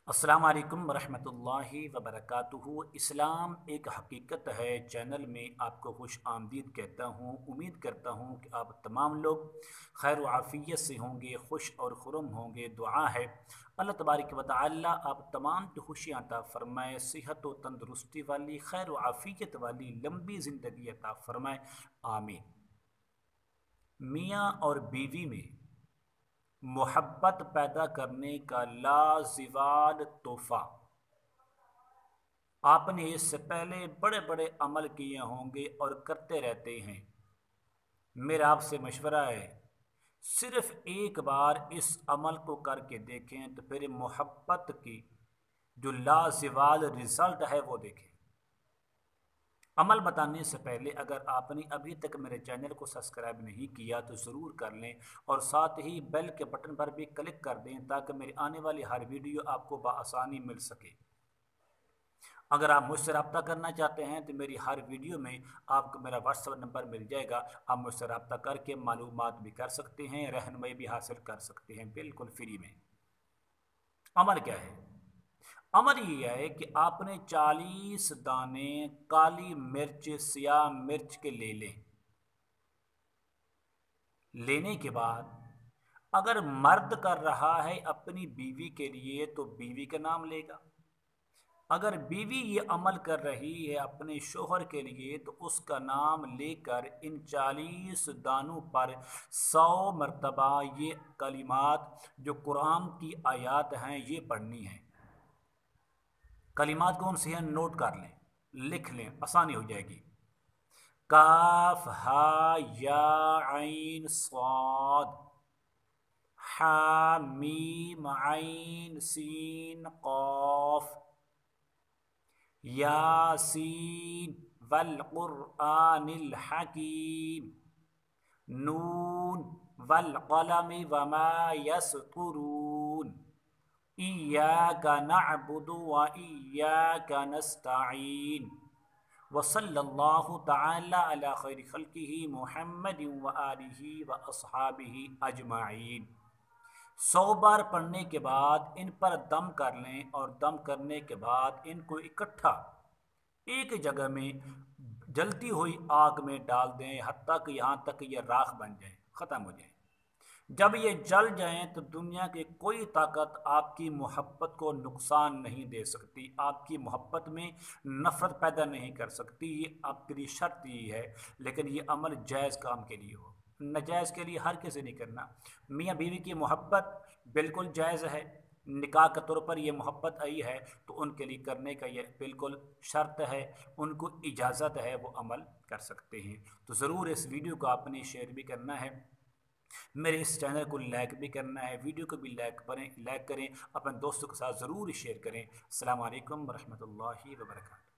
अस्सलाम वालेकुम वरहमतुल्लाहि वबरकातुहू। इस्लाम एक हकीकत है चैनल में आपको खुश आमदीद कहता हूँ। उम्मीद करता हूँ कि आप तमाम लोग खैर व आफ़ियत से होंगे, खुश और खुरम होंगे। दुआ है अल्लाह तबारक व तआला आप तमाम की खुशियाँ अता फ़रमाए, सेहत व तंदरुस्ती वाली खैर व आफ़ियत वाली लंबी ज़िंदगी अता फ़रमाए, आमीन। मियाँ और बीवी में मोहब्बत पैदा करने का लाज़िवाल तोहफ़ा। आपने इससे पहले बड़े बड़े अमल किए होंगे और करते रहते हैं। मेरा आपसे मशवरा है, सिर्फ़ एक बार इस अमल को करके देखें तो फिर मोहब्बत की जो लाज़िवाल रिज़ल्ट है वो देखें। अमल बताने से पहले अगर आपने अभी तक मेरे चैनल को सब्सक्राइब नहीं किया तो ज़रूर कर लें और साथ ही बेल के बटन पर भी क्लिक कर दें ताकि मेरी आने वाली हर वीडियो आपको बआसानी मिल सके। अगर आप मुझसे रब्ता करना चाहते हैं तो मेरी हर वीडियो में आपको मेरा व्हाट्सएप नंबर मिल जाएगा। आप मुझसे रब्ता करके मालूमात भी कर सकते हैं, रहनुमाई भी हासिल कर सकते हैं, बिल्कुल फ्री में। अमल क्या है? अमल ये है कि आपने 40 दाने काली मिर्च सियाह मिर्च के ले लें। लेने के बाद अगर मर्द कर रहा है अपनी बीवी के लिए तो बीवी का नाम लेगा। अगर बीवी ये अमल कर रही है अपने शोहर के लिए तो उसका नाम लेकर इन 40 दानों पर 100 मरतबा ये कलिमात जो कुरान की आयत हैं ये पढ़नी है। कलिमात कौन सी हैं नोट कर लें, लिख लें, आसानी हो जाएगी। काफ हा या आइन स्वाद, हा मीम आइन सीन कौफ, यासीन वल कुरआनिल हकीम, नून वल कलमी वमा यस्तुरून, इय्याका नअबुदु व इय्याका नस्तईन, वसल्लल्लाहु तआला अला खैरि खल्किही मुहम्मदिन व आलिही व अस्हाबिही अजमाइन। 100 बार पढ़ने के बाद इन पर दम कर लें और दम करने के बाद इनको इकट्ठा एक जगह में जलती हुई आग में डाल दें हत्ता कि यहाँ तक ये राख बन जाए, ख़त्म हो जाए। जब ये जल जाएं तो दुनिया की कोई ताकत आपकी मोहब्बत को नुकसान नहीं दे सकती, आपकी मोहब्बत में नफ़रत पैदा नहीं कर सकती। ये आपके लिए शर्त ही है, लेकिन ये अमल जायज़ काम के लिए हो, नाजायज़ के लिए हर किसी नहीं करना। मियाँ बीवी की मोहब्बत बिल्कुल जायज़ है, निकाह के तौर पर यह मोहब्बत आई है तो उनके लिए करने का ये बिल्कुल शर्त है, उनको इजाज़त है, वो अमल कर सकते हैं। तो ज़रूर इस वीडियो को आपने शेयर भी करना है, मेरे इस चैनल को लाइक भी करना है, वीडियो को भी लाइक करें, अपने दोस्तों के साथ ज़रूर शेयर करें। अस्सलाम वालेकुम रहमतुल्लाहि व बरकातहू।